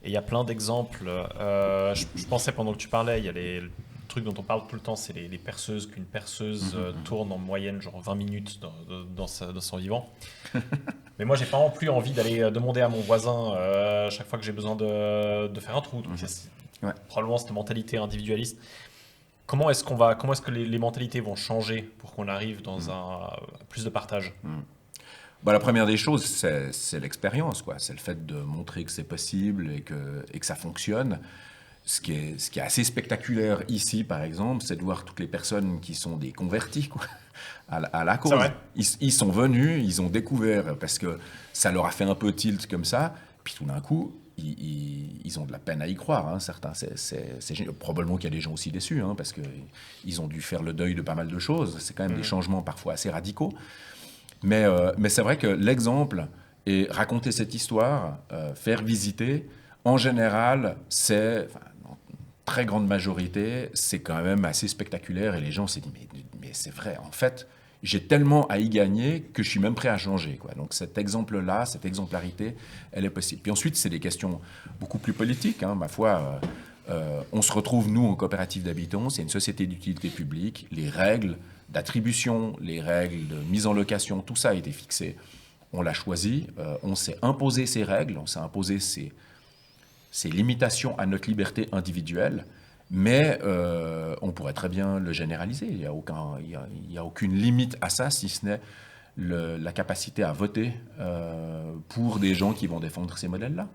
Et il y a plein d'exemples. Je pensais, pendant que tu parlais, il y a le truc dont on parle tout le temps, c'est les perceuses, qu'une perceuse tourne en moyenne genre 20 minutes dans son vivant. Mais moi, j'ai pas non plus envie d'aller demander à mon voisin chaque fois que j'ai besoin de faire un trou. Donc, c'est probablement cette mentalité individualiste. Comment est-ce que les mentalités vont changer pour qu'on arrive dans plus de partage? La première des choses, c'est l'expérience, quoi. C'est le fait de montrer que c'est possible et que ça fonctionne. Ce qui est assez spectaculaire ici, par exemple, c'est de voir toutes les personnes qui sont des convertis, quoi, à la cause. C'est vrai. Ils sont venus, ils ont découvert, parce que ça leur a fait un peu tilt comme ça, puis tout d'un coup, ils ont de la peine à y croire, hein, certains. Probablement qu'il y a des gens aussi déçus, hein, parce qu'ils ont dû faire le deuil de pas mal de choses. C'est quand même des changements parfois assez radicaux. Mais c'est vrai que l'exemple et raconter cette histoire, faire visiter, en général, en très grande majorité, c'est quand même assez spectaculaire et les gens se disent mais c'est vrai, en fait, j'ai tellement à y gagner que je suis même prêt à changer, quoi. Donc cet exemple-là, cette exemplarité, elle est possible. Puis ensuite, c'est des questions beaucoup plus politiques, hein, ma foi. On se retrouve, nous, en coopérative d'habitants, c'est une société d'utilité publique, les règles d'attribution, les règles de mise en location, tout ça a été fixé. On l'a choisi, on s'est imposé ces règles, on s'est imposé ces limitations à notre liberté individuelle, mais on pourrait très bien le généraliser. Il n'y a aucune limite à ça, si ce n'est la capacité à voter pour des gens qui vont défendre ces modèles-là.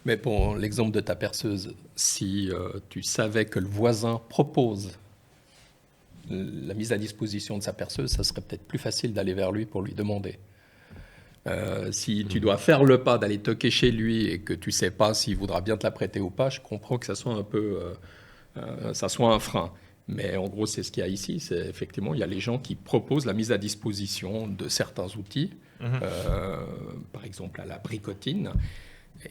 Mais pour l'exemple de ta perceuse, si tu savais que le voisin propose la mise à disposition de sa perceuse, ça serait peut-être plus facile d'aller vers lui pour lui demander. Si tu dois faire le pas d'aller toquer chez lui et que tu ne sais pas s'il voudra bien te la prêter ou pas, je comprends que ça soit un peu, ça soit un frein. Mais en gros, c'est ce qu'il y a ici. C'est effectivement, il y a les gens qui proposent la mise à disposition de certains outils, par exemple à la bricotine.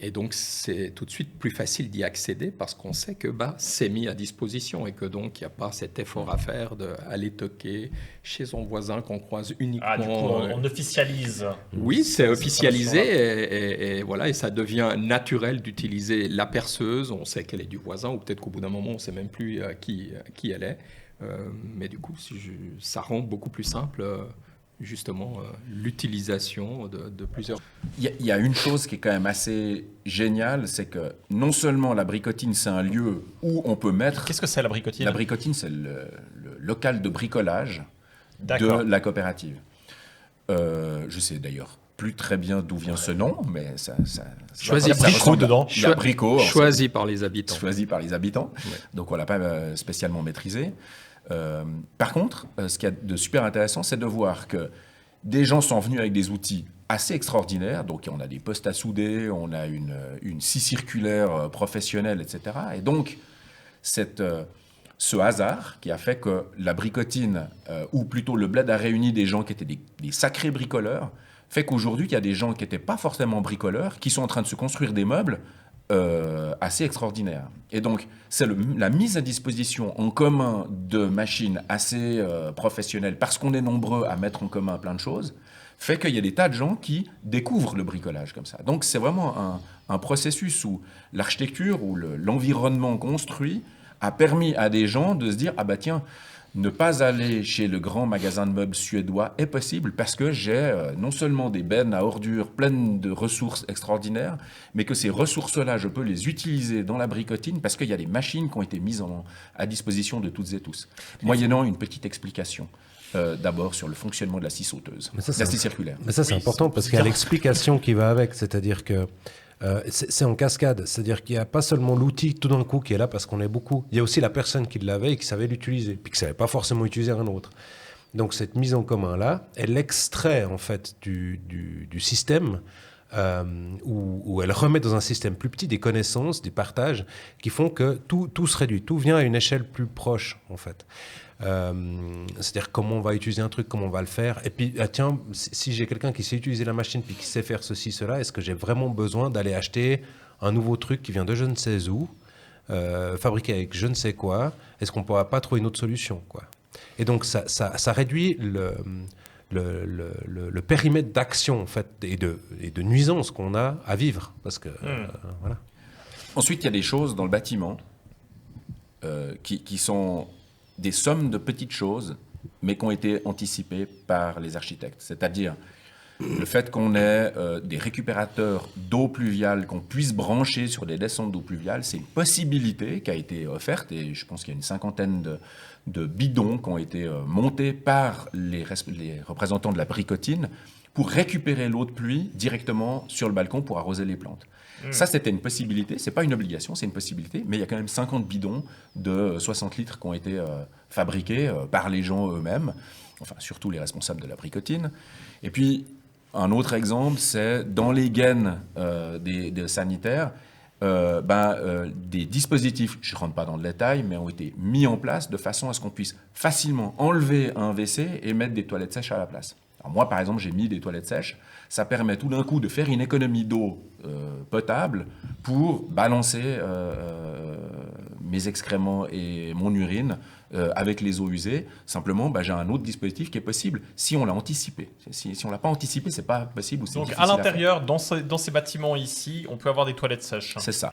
Et donc, c'est tout de suite plus facile d'y accéder parce qu'on sait que c'est mis à disposition et que donc, il n'y a pas cet effort à faire d'aller toquer chez son voisin qu'on croise uniquement. Ah, du coup, on officialise. Oui, c'est officialisé et voilà, et ça devient naturel d'utiliser la perceuse. On sait qu'elle est du voisin ou peut-être qu'au bout d'un moment, on ne sait même plus qui elle est. Mais du coup, ça rend beaucoup plus simple justement l'utilisation de plusieurs... Il y a une chose qui est quand même assez géniale, c'est que non seulement la bricotine, c'est un lieu où on peut mettre... Qu'est-ce que c'est la bricotine? La bricotine, c'est le local de bricolage de la coopérative. Je sais d'ailleurs plus très bien d'où vient ce nom, mais ça choisi par les habitants. Choisi par les habitants. Ouais. Donc on l'a pas spécialement maîtrisé. Par contre, ce qu'il y a de super intéressant, c'est de voir que des gens sont venus avec des outils assez extraordinaires. Donc on a des postes à souder, on a une scie circulaire professionnelle, etc. Et donc ce hasard qui a fait que la bricotine, ou plutôt le bled a réuni des gens qui étaient des sacrés bricoleurs, fait qu'aujourd'hui, il y a des gens qui n'étaient pas forcément bricoleurs, qui sont en train de se construire des meubles assez extraordinaires. Et donc, c'est la mise à disposition en commun de machines assez professionnelles, parce qu'on est nombreux à mettre en commun plein de choses, fait qu'il y a des tas de gens qui découvrent le bricolage comme ça. Donc, c'est vraiment un processus où l'architecture, où l'environnement construit, a permis à des gens de se dire « Ah bah tiens, ne pas aller chez le grand magasin de meubles suédois est possible parce que j'ai non seulement des bennes à ordures pleines de ressources extraordinaires, mais que ces ressources-là, je peux les utiliser dans la bricotine parce qu'il y a des machines qui ont été mises à disposition de toutes et tous. Moyennant une petite explication. D'abord sur le fonctionnement de la scie sauteuse, la scie circulaire. Mais ça, c'est important parce qu'il y a l'explication qui va avec, c'est-à-dire que c'est en cascade, c'est-à-dire qu'il n'y a pas seulement l'outil tout d'un coup qui est là parce qu'on est beaucoup, il y a aussi la personne qui l'avait et qui savait l'utiliser, puis qui ne savait pas forcément utiliser un autre. Donc cette mise en commun-là, elle extrait en fait du système où elle remet dans un système plus petit des connaissances, des partages qui font que tout se réduit, tout vient à une échelle plus proche en fait. C'est-à-dire comment on va utiliser un truc, comment on va le faire. Et puis, tiens, si j'ai quelqu'un qui sait utiliser la machine puis qui sait faire ceci, cela, est-ce que j'ai vraiment besoin d'aller acheter un nouveau truc qui vient de je ne sais où, fabriqué avec je ne sais quoi? Est-ce qu'on ne pourra pas trouver une autre solution, quoi? Et donc, ça réduit le périmètre d'action en fait, et de nuisance qu'on a à vivre. Parce que, voilà. Ensuite, il y a des choses dans le bâtiment qui sont des sommes de petites choses, mais qui ont été anticipées par les architectes. C'est-à-dire le fait qu'on ait des récupérateurs d'eau pluviale, qu'on puisse brancher sur des descentes d'eau pluviale, c'est une possibilité qui a été offerte, et je pense qu'il y a une cinquantaine de bidons qui ont été montés par les représentants de la bricotine pour récupérer l'eau de pluie directement sur le balcon pour arroser les plantes. Ça, c'était une possibilité. Ce n'est pas une obligation, c'est une possibilité. Mais il y a quand même 50 bidons de 60 litres qui ont été fabriqués par les gens eux-mêmes, enfin, surtout les responsables de la bricotine. Et puis, un autre exemple, c'est dans les gaines des sanitaires, des dispositifs, je ne rentre pas dans le détail, mais ont été mis en place de façon à ce qu'on puisse facilement enlever un WC et mettre des toilettes sèches à la place. Alors moi, par exemple, j'ai mis des toilettes sèches. Ça permet tout d'un coup de faire une économie d'eau potable pour balancer mes excréments et mon urine avec les eaux usées. Simplement, j'ai un autre dispositif qui est possible si on l'a anticipé. Si on ne l'a pas anticipé, ce n'est pas possible. Ou c'est donc difficile à l'intérieur, dans ces bâtiments ici, on peut avoir des toilettes sèches. C'est ça.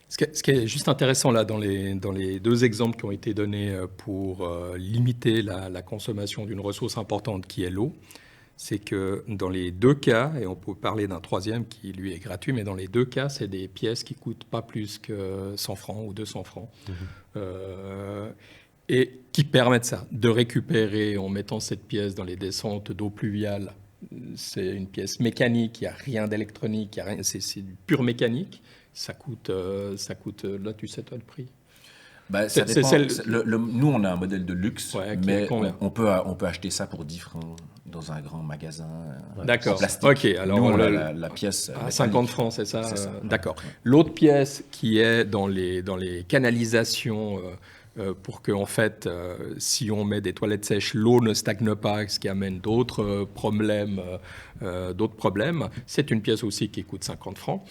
Ce qui est juste intéressant là dans les deux exemples qui ont été donnés pour limiter la consommation d'une ressource importante qui est l'eau, c'est que dans les deux cas, et on peut parler d'un troisième qui lui est gratuit, mais dans les deux cas, c'est des pièces qui ne coûtent pas plus que 100 francs ou 200 francs. Et qui permettent ça, de récupérer en mettant cette pièce dans les descentes d'eau pluviale. C'est une pièce mécanique, il n'y a rien d'électronique, c'est du pur mécanique. Ça coûte, là tu sais toi le prix. Ça dépend. Nous, on a un modèle de luxe, mais on peut acheter ça pour 10 francs dans un grand magasin. D'accord. Plastique. Ok. Alors nous, la pièce. À 50 francs, c'est ça. C'est ça. D'accord. L'autre pièce qui est dans les canalisations. Pour que, en fait, si on met des toilettes sèches, l'eau ne stagne pas, ce qui amène d'autres problèmes. C'est une pièce aussi qui coûte 50 francs.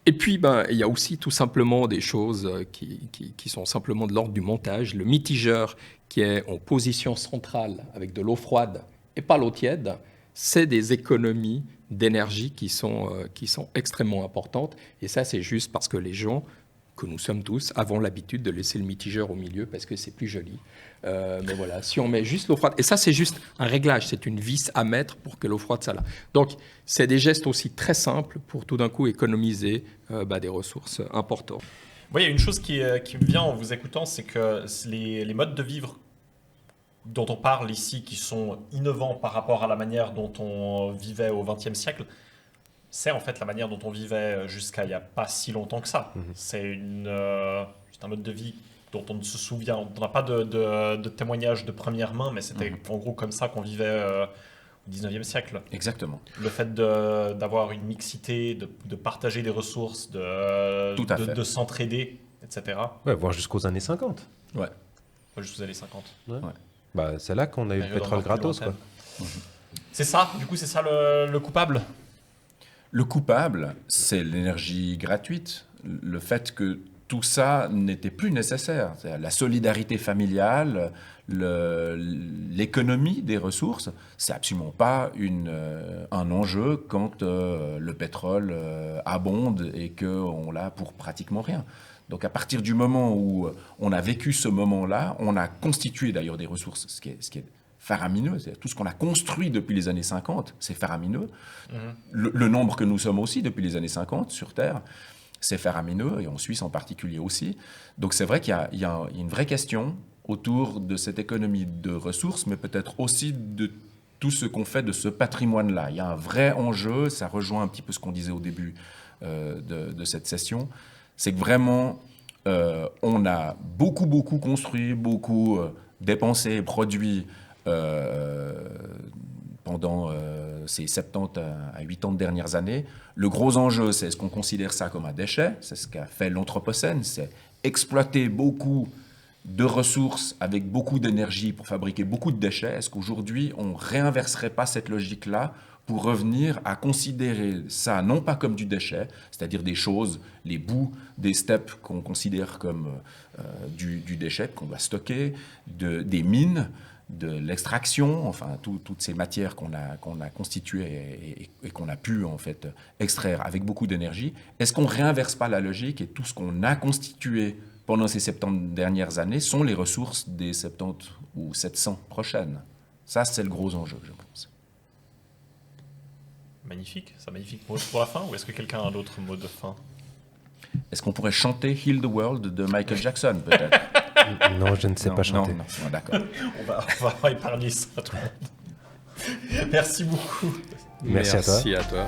Et puis, il y a aussi tout simplement des choses qui sont simplement de l'ordre du montage. Le mitigeur qui est en position centrale avec de l'eau froide et pas l'eau tiède, c'est des économies d'énergie qui sont extrêmement importantes. Et ça, c'est juste parce que les gens que nous sommes tous, avons l'habitude de laisser le mitigeur au milieu parce que c'est plus joli. Mais voilà, si on met juste l'eau froide, et ça c'est juste un réglage, c'est une vis à mettre pour que l'eau froide soit là. Donc c'est des gestes aussi très simples pour tout d'un coup économiser des ressources importantes. Oui, il y a une chose qui me vient en vous écoutant, c'est que les modes de vivre dont on parle ici, qui sont innovants par rapport à la manière dont on vivait au XXe siècle, c'est en fait la manière dont on vivait jusqu'à il n'y a pas si longtemps que ça. C'est un mode de vie dont on ne se souvient, on n'a pas de témoignages de première main, mais c'était en gros comme ça qu'on vivait au XIXe siècle. Exactement. Le fait d'avoir une mixité, de partager des ressources, de s'entraider, etc. Ouais, voire jusqu'aux années 50. Ouais. Jusqu'aux années 50. Ouais. Bah, c'est là qu'on a eu le pétrole gratos, quoi. C'est ça, du coup, c'est ça le coupable. Le coupable, c'est l'énergie gratuite. Le fait que tout ça n'était plus nécessaire. C'est-à-dire la solidarité familiale, l'économie des ressources, c'est absolument pas un enjeu quand le pétrole abonde et qu'on l'a pour pratiquement rien. Donc à partir du moment où on a vécu ce moment-là, on a constitué d'ailleurs des ressources, ce qui est faramineux. C'est tout ce qu'on a construit depuis les années 50, c'est faramineux. Le nombre que nous sommes aussi depuis les années 50 sur Terre, c'est faramineux, et en Suisse en particulier aussi. Donc c'est vrai qu'il y a une vraie question autour de cette économie de ressources, mais peut-être aussi de tout ce qu'on fait de ce patrimoine-là. Il y a un vrai enjeu, ça rejoint un petit peu ce qu'on disait au début de cette session, c'est que vraiment, on a beaucoup construit, beaucoup dépensé, produit pendant ces 70 à 80 dernières années. Le gros enjeu, c'est est-ce qu'on considère ça comme un déchet? C'est ce qu'a fait l'Anthropocène, c'est exploiter beaucoup de ressources avec beaucoup d'énergie pour fabriquer beaucoup de déchets. Est-ce qu'aujourd'hui, on ne réinverserait pas cette logique-là pour revenir à considérer ça non pas comme du déchet, c'est-à-dire des choses, les bouts des steppes qu'on considère comme du déchet, qu'on doit stocker, des mines, de l'extraction, enfin toutes ces matières qu'on a constituées et qu'on a pu en fait extraire avec beaucoup d'énergie. Est-ce qu'on ne réinverse pas la logique et tout ce qu'on a constitué pendant ces 70 dernières années sont les ressources des 70 ou 700 prochaines? Ça, c'est le gros enjeu, je pense. Magnifique, c'est un magnifique mot pour la fin, ou est-ce que quelqu'un a un autre mot de fin? Est-ce qu'on pourrait chanter Heal the World de Michael Jackson, peut-être? Non, je ne sais pas chanter. Non, d'accord. on va épargner ça à tout le monde. Merci beaucoup. Merci à toi. À toi.